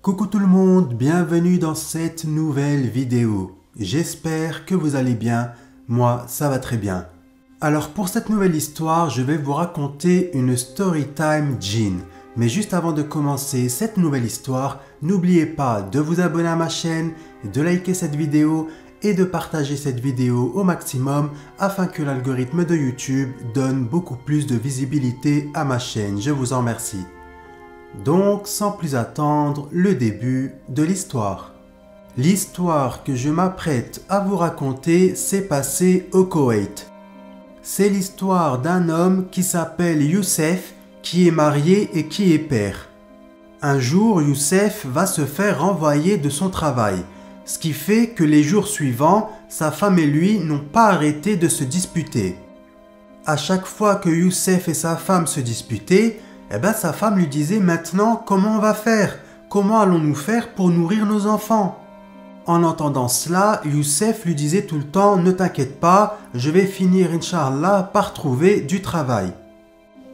Coucou tout le monde, bienvenue dans cette nouvelle vidéo. J'espère que vous allez bien, moi ça va très bien. Alors pour cette nouvelle histoire, je vais vous raconter une Storytime Djinn. Mais juste avant de commencer cette nouvelle histoire, n'oubliez pas de vous abonner à ma chaîne, de liker cette vidéo et de partager cette vidéo au maximum afin que l'algorithme de YouTube donne beaucoup plus de visibilité à ma chaîne. Je vous en remercie. Donc, sans plus attendre, le début de l'histoire. L'histoire que je m'apprête à vous raconter s'est passée au Koweït. C'est l'histoire d'un homme qui s'appelle Youssef, qui est marié et qui est père. Un jour, Youssef va se faire renvoyer de son travail, ce qui fait que les jours suivants, sa femme et lui n'ont pas arrêté de se disputer. À chaque fois que Youssef et sa femme se disputaient, sa femme lui disait « Maintenant, comment on va faire? Comment allons-nous faire pour nourrir nos enfants ?» En entendant cela, Youssef lui disait tout le temps « Ne t'inquiète pas, je vais finir, Inch'Allah, par trouver du travail. »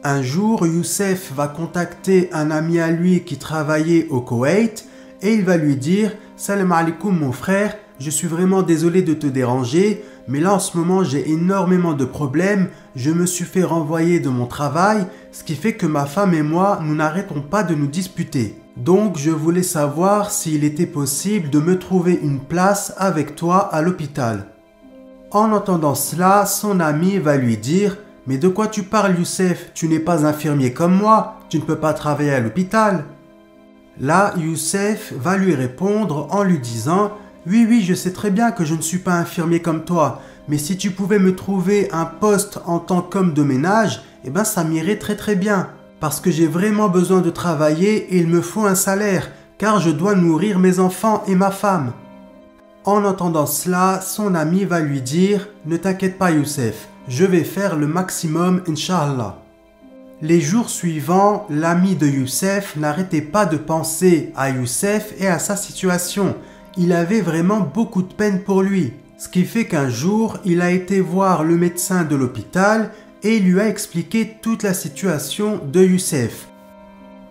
Un jour, Youssef va contacter un ami à lui qui travaillait au Koweït et il va lui dire « Salam alaikum mon frère, je suis vraiment désolé de te déranger, mais là en ce moment j'ai énormément de problèmes, je me suis fait renvoyer de mon travail, ce qui fait que ma femme et moi, nous n'arrêtons pas de nous disputer. Donc je voulais savoir s'il était possible de me trouver une place avec toi à l'hôpital. » En entendant cela, son ami va lui dire « Mais de quoi tu parles Youssef? Tu n'es pas infirmier comme moi, tu ne peux pas travailler à l'hôpital. » Là, Youssef va lui répondre en lui disant « Oui, je sais très bien que je ne suis pas infirmier comme toi, mais si tu pouvais me trouver un poste en tant qu'homme de ménage, ça m'irait très bien, parce que j'ai vraiment besoin de travailler et il me faut un salaire, car je dois nourrir mes enfants et ma femme. » En entendant cela, son ami va lui dire « Ne t'inquiète pas Youssef, je vais faire le maximum, Inch'Allah. » Les jours suivants, l'ami de Youssef n'arrêtait pas de penser à Youssef et à sa situation. Il avait vraiment beaucoup de peine pour lui. Ce qui fait qu'un jour, il a été voir le médecin de l'hôpital et il lui a expliqué toute la situation de Youssef.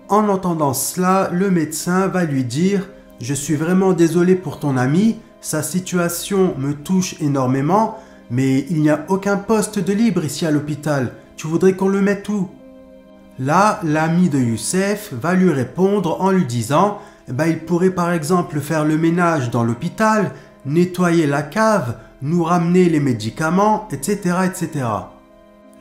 En entendant cela, le médecin va lui dire « Je suis vraiment désolé pour ton ami, sa situation me touche énormément, mais il n'y a aucun poste de libre ici à l'hôpital. Tu voudrais qu'on le mette où ?» Là, l'ami de Youssef va lui répondre en lui disant il pourrait par exemple faire le ménage dans l'hôpital, nettoyer la cave, nous ramener les médicaments, etc. etc.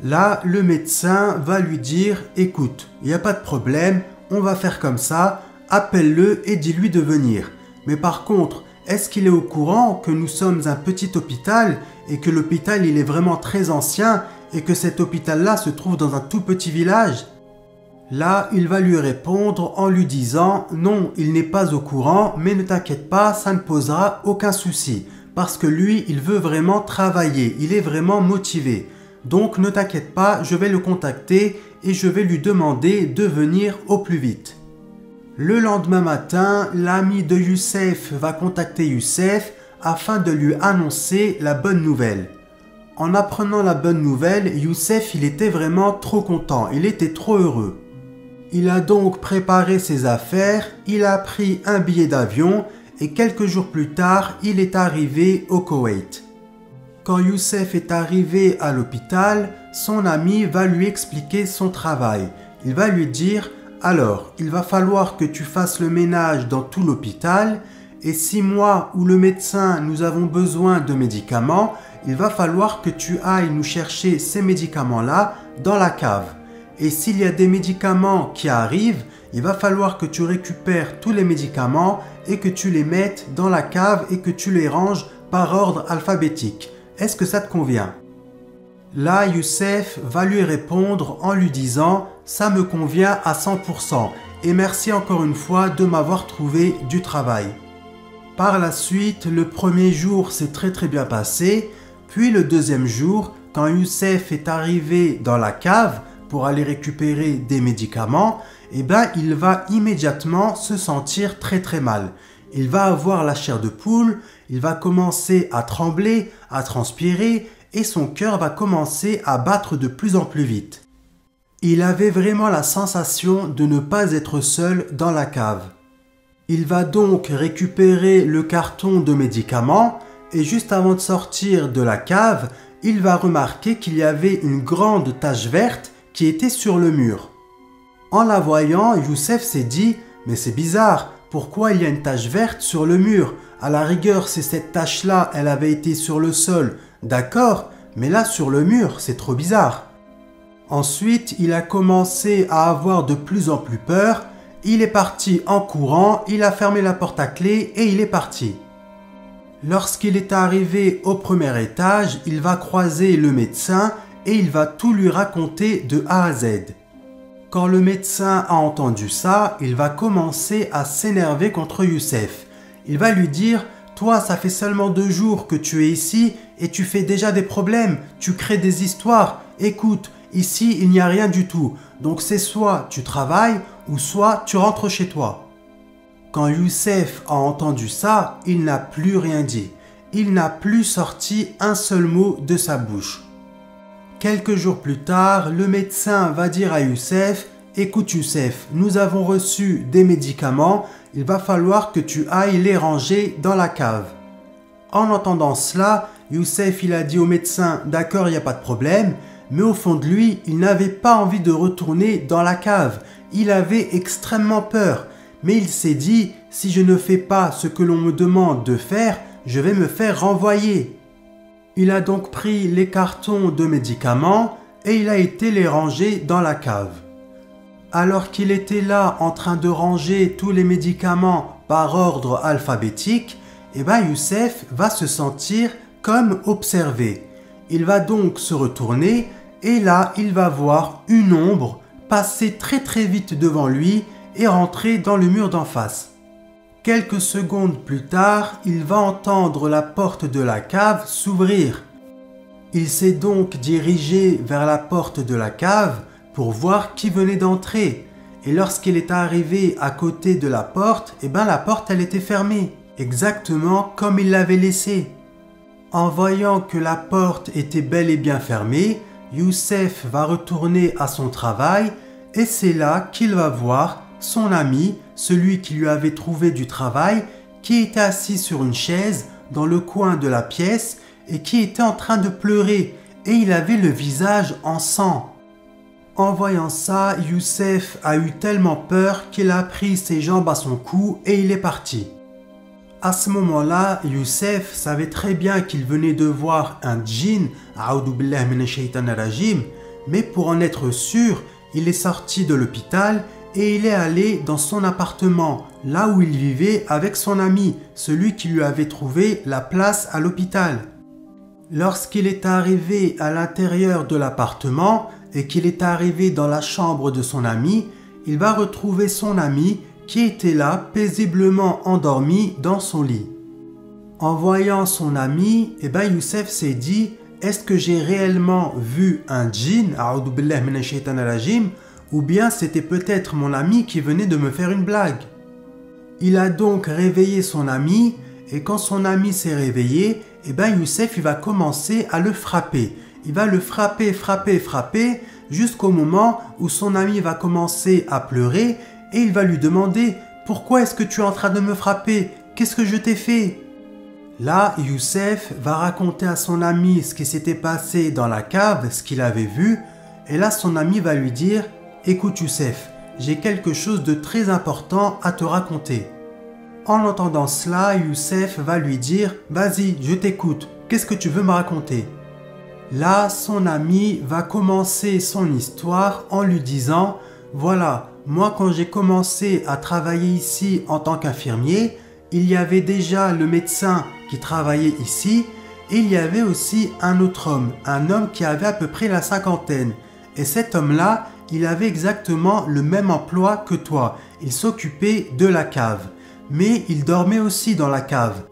Là, le médecin va lui dire « Écoute, il n'y a pas de problème, on va faire comme ça, appelle-le et dis-lui de venir. Mais par contre, est-ce qu'il est au courant que nous sommes un petit hôpital et que l'hôpital il est vraiment très ancien et que cet hôpital-là se trouve dans un tout petit village ?» Là, il va lui répondre en lui disant « Non, il n'est pas au courant, mais ne t'inquiète pas, ça ne posera aucun souci. Parce que lui, il veut vraiment travailler, il est vraiment motivé. Donc ne t'inquiète pas, je vais le contacter et je vais lui demander de venir au plus vite. » Le lendemain matin, l'ami de Youssef va contacter Youssef afin de lui annoncer la bonne nouvelle. En apprenant la bonne nouvelle, Youssef il était vraiment trop content, il était trop heureux. Il a donc préparé ses affaires, il a pris un billet d'avion et quelques jours plus tard, il est arrivé au Koweït. Quand Youssef est arrivé à l'hôpital, son ami va lui expliquer son travail. Il va lui dire « Alors, il va falloir que tu fasses le ménage dans tout l'hôpital et si moi ou le médecin nous avons besoin de médicaments, il va falloir que tu ailles nous chercher ces médicaments-là dans la cave. Et s'il y a des médicaments qui arrivent, il va falloir que tu récupères tous les médicaments et que tu les mettes dans la cave et que tu les ranges par ordre alphabétique. Est-ce que ça te convient ?» Là, Youssef va lui répondre en lui disant « Ça me convient à 100% et merci encore une fois de m'avoir trouvé du travail. » Par la suite, le premier jour s'est très bien passé, puis le deuxième jour, quand Youssef est arrivé dans la cave pour aller récupérer des médicaments, il va immédiatement se sentir très mal. Il va avoir la chair de poule, il va commencer à trembler, à transpirer et son cœur va commencer à battre de plus en plus vite. Il avait vraiment la sensation de ne pas être seul dans la cave. Il va donc récupérer le carton de médicaments et juste avant de sortir de la cave, il va remarquer qu'il y avait une grande tache verte qui était sur le mur. En la voyant, Youssef s'est dit « Mais c'est bizarre, pourquoi il y a une tache verte sur le mur? À la rigueur, si cette tache-là, elle avait été sur le sol, d'accord, mais là sur le mur, c'est trop bizarre. » Ensuite, il a commencé à avoir de plus en plus peur. Il est parti en courant, il a fermé la porte à clé et il est parti. Lorsqu'il est arrivé au premier étage, il va croiser le médecin et il va tout lui raconter de A à Z. Quand le médecin a entendu ça, il va commencer à s'énerver contre Youssef. Il va lui dire « Toi, ça fait seulement 2 jours que tu es ici et tu fais déjà des problèmes, tu crées des histoires. Écoute, ici, il n'y a rien du tout. Donc c'est soit tu travailles ou soit tu rentres chez toi. » Quand Youssef a entendu ça, il n'a plus rien dit. Il n'a plus sorti un seul mot de sa bouche. Quelques jours plus tard, le médecin va dire à Youssef « Écoute Youssef, nous avons reçu des médicaments, il va falloir que tu ailles les ranger dans la cave. » En entendant cela, Youssef il a dit au médecin « D'accord, il n'y a pas de problème », mais au fond de lui, il n'avait pas envie de retourner dans la cave. Il avait extrêmement peur. Mais il s'est dit, si je ne fais pas ce que l'on me demande de faire, je vais me faire renvoyer. Il a donc pris les cartons de médicaments et il a été les ranger dans la cave. Alors qu'il était là en train de ranger tous les médicaments par ordre alphabétique, Youssef va se sentir comme observé. Il va donc se retourner et là, il va voir une ombre passer très vite devant lui et rentrer dans le mur d'en face. Quelques secondes plus tard, il va entendre la porte de la cave s'ouvrir. Il s'est donc dirigé vers la porte de la cave pour voir qui venait d'entrer. Et lorsqu'il est arrivé à côté de la porte, la porte elle était fermée, exactement comme il l'avait laissée. En voyant que la porte était bel et bien fermée, Youssef va retourner à son travail et c'est là qu'il va voir son ami, celui qui lui avait trouvé du travail, qui était assis sur une chaise dans le coin de la pièce et qui était en train de pleurer et il avait le visage en sang. En voyant ça, Youssef a eu tellement peur qu'il a pris ses jambes à son cou et il est parti. À ce moment-là, Youssef savait très bien qu'il venait de voir un djinn, A'oudou billahi minash shaitanir rajim, mais pour en être sûr, il est sorti de l'hôpital et il est allé dans son appartement, là où il vivait avec son ami, celui qui lui avait trouvé la place à l'hôpital. Lorsqu'il est arrivé à l'intérieur de l'appartement et qu'il est arrivé dans la chambre de son ami, il va retrouver son ami qui était là paisiblement endormi dans son lit. En voyant son ami, Youssef s'est dit « Est-ce que j'ai réellement vu un djinn, A'oudou billahi minash shaitanir rajim, ou bien c'était peut-être mon ami qui venait de me faire une blague. » Il a donc réveillé son ami et quand son ami s'est réveillé, Youssef il va commencer à le frapper. Il va le frapper jusqu'au moment où son ami va commencer à pleurer et il va lui demander « Pourquoi est-ce que tu es en train de me frapper? Qu'est-ce que je t'ai fait ?» Là, Youssef va raconter à son ami ce qui s'était passé dans la cave, ce qu'il avait vu et là son ami va lui dire « Écoute Youssef, j'ai quelque chose de très important à te raconter. » En entendant cela, Youssef va lui dire « Vas-y, je t'écoute, qu'est-ce que tu veux me raconter ?» Là, son ami va commencer son histoire en lui disant « Voilà, moi quand j'ai commencé à travailler ici en tant qu'infirmier, il y avait déjà le médecin qui travaillait ici et il y avait aussi un autre homme, un homme qui avait à peu près la cinquantaine. Et cet homme-là, il avait exactement le même emploi que toi. Il s'occupait de la cave, mais il dormait aussi dans la cave.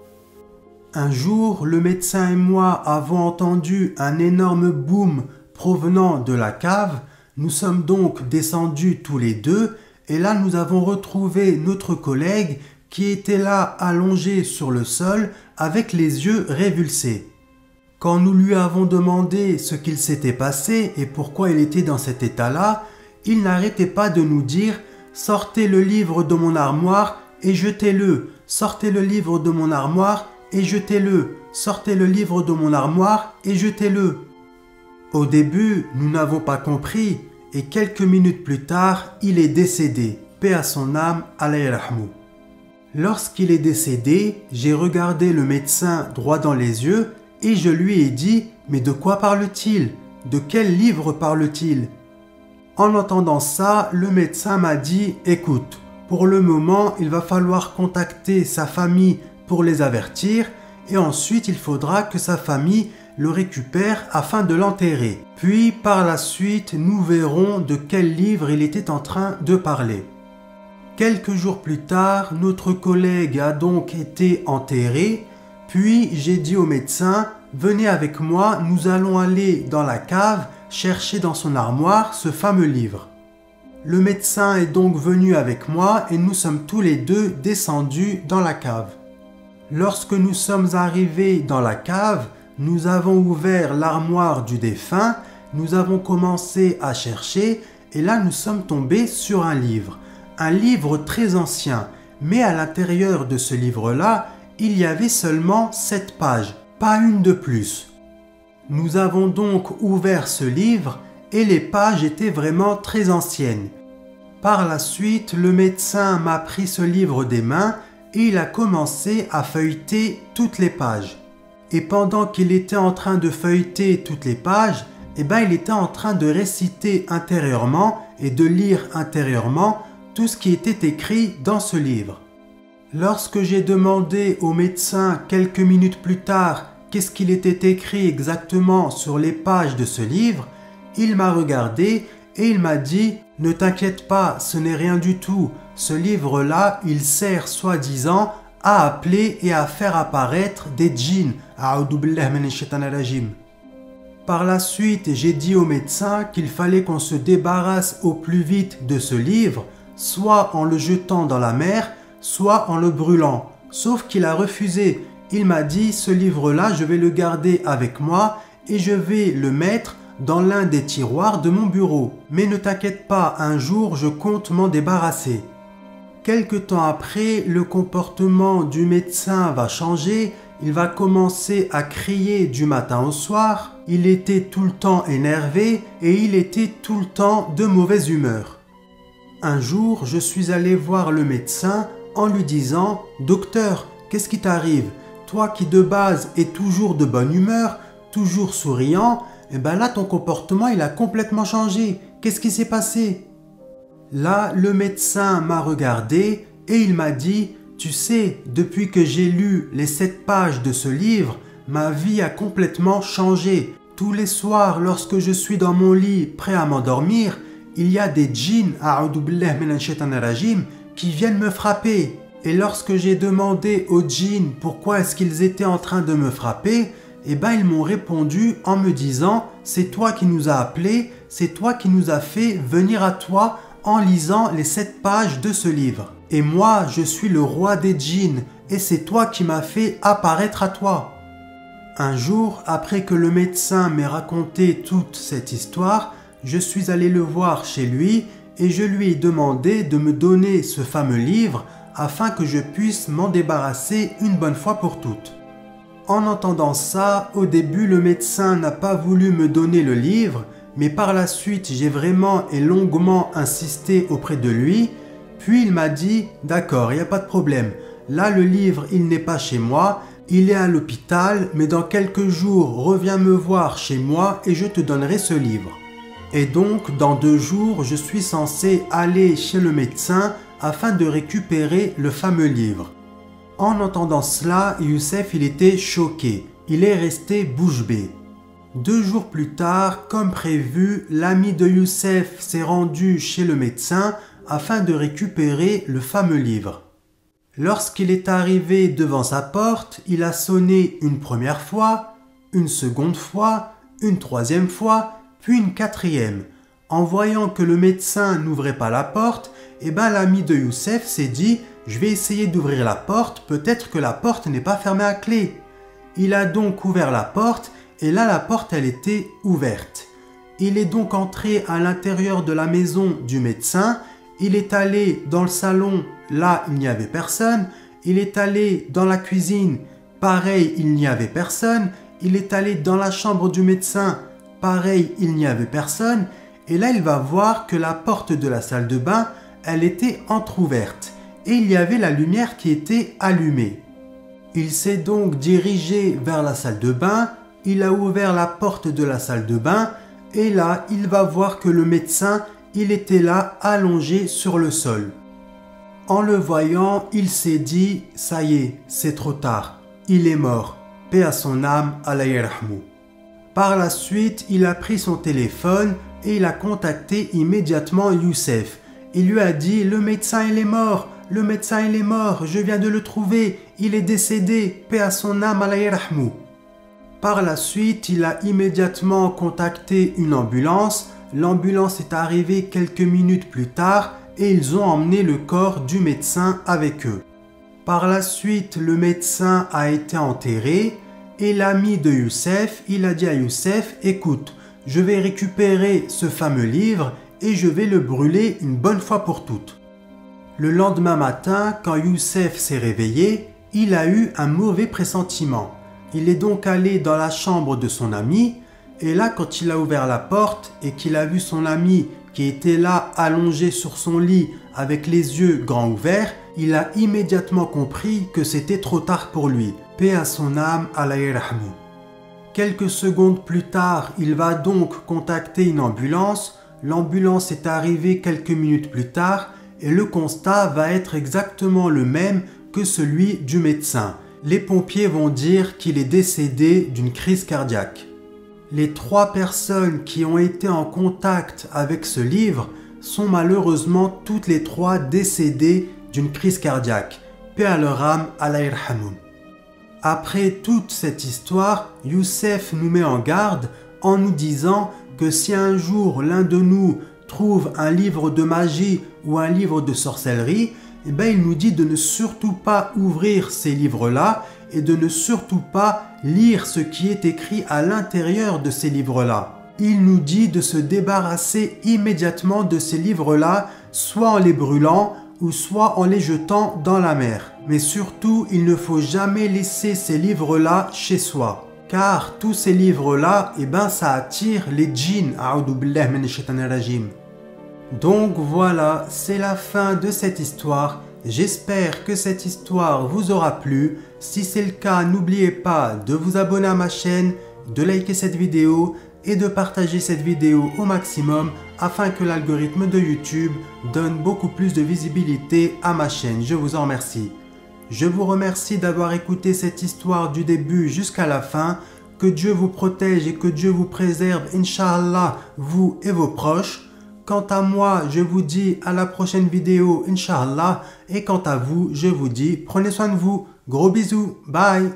Un jour, le médecin et moi avons entendu un énorme boom provenant de la cave. Nous sommes donc descendus tous les deux et là nous avons retrouvé notre collègue qui était là allongé sur le sol avec les yeux révulsés. Quand nous lui avons demandé ce qu'il s'était passé et pourquoi il était dans cet état-là, il n'arrêtait pas de nous dire « Sortez le livre de mon armoire, et jetez-le. Sortez le livre de mon armoire et jetez-le. Sortez le livre de mon armoire et jetez-le. Au début, nous n'avons pas compris et quelques minutes plus tard, il est décédé. Paix à son âme, Allah yarhamou. Lorsqu'il est décédé, j'ai regardé le médecin droit dans les yeux et je lui ai dit « Mais de quoi parle-t-il? De quel livre parle-t-il » En entendant ça, le médecin m'a dit « Écoute, pour le moment, il va falloir contacter sa famille pour les avertir et ensuite il faudra que sa famille le récupère afin de l'enterrer. Puis par la suite, nous verrons de quel livre il était en train de parler. » Quelques jours plus tard, notre collègue a donc été enterré, puis j'ai dit au médecin « Venez avec moi, nous allons aller dans la cave chercher dans son armoire ce fameux livre. » Le médecin est donc venu avec moi et nous sommes tous les deux descendus dans la cave. Lorsque nous sommes arrivés dans la cave, nous avons ouvert l'armoire du défunt, nous avons commencé à chercher et là nous sommes tombés sur un livre très ancien, mais à l'intérieur de ce livre-là, il y avait seulement 7 pages, pas une de plus. Nous avons donc ouvert ce livre et les pages étaient vraiment très anciennes. Par la suite, le médecin m'a pris ce livre des mains et il a commencé à feuilleter toutes les pages. Et pendant qu'il était en train de feuilleter toutes les pages, il était en train de réciter intérieurement et de lire intérieurement tout ce qui était écrit dans ce livre. Lorsque j'ai demandé au médecin quelques minutes plus tard qu'est-ce qu'il était écrit exactement sur les pages de ce livre, il m'a regardé et il m'a dit « Ne t'inquiète pas, ce n'est rien du tout. Ce livre-là, il sert soi-disant à appeler et à faire apparaître des djinns. » Par la suite, j'ai dit au médecin qu'il fallait qu'on se débarrasse au plus vite de ce livre, soit en le jetant dans la mer, soit en le brûlant. Sauf qu'il a refusé. Il m'a dit « Ce livre-là, je vais le garder avec moi et je vais le mettre dans l'un des tiroirs de mon bureau. Mais ne t'inquiète pas, un jour, je compte m'en débarrasser. » Quelque temps après, le comportement du médecin va changer. Il va commencer à crier du matin au soir. Il était tout le temps énervé et il était tout le temps de mauvaise humeur. Un jour, je suis allé voir le médecin en lui disant « Docteur, qu'est-ce qui t'arrive? Toi qui de base es toujours de bonne humeur, toujours souriant, là ton comportement il a complètement changé. Qu'est-ce qui s'est passé ?» Là, le médecin m'a regardé et il m'a dit « Tu sais, depuis que j'ai lu les 7 pages de ce livre, ma vie a complètement changé. Tous les soirs, lorsque je suis dans mon lit prêt à m'endormir, il y a des djinns, qui viennent me frapper. Et lorsque j'ai demandé aux djinns pourquoi est-ce qu'ils étaient en train de me frapper, ils m'ont répondu en me disant « C'est toi qui nous as appelés, c'est toi qui nous as fait venir à toi en lisant les 7 pages de ce livre. Et moi, je suis le roi des djinns et c'est toi qui m'as fait apparaître à toi. » Un jour, après que le médecin m'ait raconté toute cette histoire, je suis allé le voir chez lui et je lui ai demandé de me donner ce fameux livre afin que je puisse m'en débarrasser une bonne fois pour toutes. En entendant ça, au début le médecin n'a pas voulu me donner le livre, mais par la suite j'ai vraiment et longuement insisté auprès de lui, puis il m'a dit « D'accord, il n'y a pas de problème, là le livre il n'est pas chez moi, il est à l'hôpital, mais dans quelques jours reviens me voir chez moi et je te donnerai ce livre. » Et donc, dans 2 jours, je suis censé aller chez le médecin afin de récupérer le fameux livre. En entendant cela, Youssef il était choqué. Il est resté bouche bée. 2 jours plus tard, comme prévu, l'ami de Youssef s'est rendu chez le médecin afin de récupérer le fameux livre. Lorsqu'il est arrivé devant sa porte, il a sonné une première fois, une seconde fois, une troisième fois, puis une 4e. En voyant que le médecin n'ouvrait pas la porte, l'ami de Youssef s'est dit « Je vais essayer d'ouvrir la porte, peut-être que la porte n'est pas fermée à clé. » Il a donc ouvert la porte et là la porte elle était ouverte. Il est donc entré à l'intérieur de la maison du médecin Il est allé dans le salon, là il n'y avait personne. Il est allé dans la cuisine, pareil, il n'y avait personne. Il est allé dans la chambre du médecin, pareil, il n'y avait personne. Et là, il va voir que la porte de la salle de bain, elle était entrouverte. Et il y avait la lumière qui était allumée. Il s'est donc dirigé vers la salle de bain. Il a ouvert la porte de la salle de bain. Et là, il va voir que le médecin, il était là, allongé sur le sol. En le voyant, il s'est dit « Ça y est, c'est trop tard. Il est mort. Paix à son âme, Allah yarhamou ». Par la suite, il a pris son téléphone et il a contacté immédiatement Youssef. Il lui a dit « Le médecin, il est mort. Le médecin, il est mort. Je viens de le trouver. Il est décédé. Paix à son âme, Allah yarhamou ». Par la suite, il a immédiatement contacté une ambulance. L'ambulance est arrivée quelques minutes plus tard et ils ont emmené le corps du médecin avec eux. Par la suite, le médecin a été enterré et l'ami de Youssef, il a dit à Youssef « Écoute, je vais récupérer ce fameux livre et je vais le brûler une bonne fois pour toutes. » Le lendemain matin, quand Youssef s'est réveillé, il a eu un mauvais pressentiment. Il est donc allé dans la chambre de son ami et là, quand il a ouvert la porte et qu'il a vu son ami qui était là allongé sur son lit avec les yeux grands ouverts, il a immédiatement compris que c'était trop tard pour lui. Paix à son âme, Allah yarhamou. Quelques secondes plus tard, il va donc contacter une ambulance. L'ambulance est arrivée quelques minutes plus tard et le constat va être exactement le même que celui du médecin. Les pompiers vont dire qu'il est décédé d'une crise cardiaque. Les 3 personnes qui ont été en contact avec ce livre sont malheureusement toutes les 3 décédées d'une crise cardiaque. Paix à leur âme, Allah yarhamou. Après toute cette histoire, Youssef nous met en garde en nous disant que si un jour l'un de nous trouve un livre de magie ou un livre de sorcellerie, eh bien, il nous dit de ne surtout pas ouvrir ces livres-là et de ne surtout pas lire ce qui est écrit à l'intérieur de ces livres-là. Il nous dit de se débarrasser immédiatement de ces livres-là, soit en les brûlant ou soit en les jetant dans la mer. Mais surtout, il ne faut jamais laisser ces livres-là chez soi. Car tous ces livres-là, eh ben, ça attire les djinns. A'oudou billah minash shaitanir rajim. Donc voilà, c'est la fin de cette histoire. J'espère que cette histoire vous aura plu. Si c'est le cas, n'oubliez pas de vous abonner à ma chaîne, de liker cette vidéo et de partager cette vidéo au maximum afin que l'algorithme de YouTube donne beaucoup plus de visibilité à ma chaîne. Je vous en remercie. Je vous remercie d'avoir écouté cette histoire du début jusqu'à la fin. Que Dieu vous protège et que Dieu vous préserve, Inch'Allah, vous et vos proches. Quant à moi, je vous dis à la prochaine vidéo, Inch'Allah. Et quant à vous, je vous dis, prenez soin de vous. Gros bisous. Bye.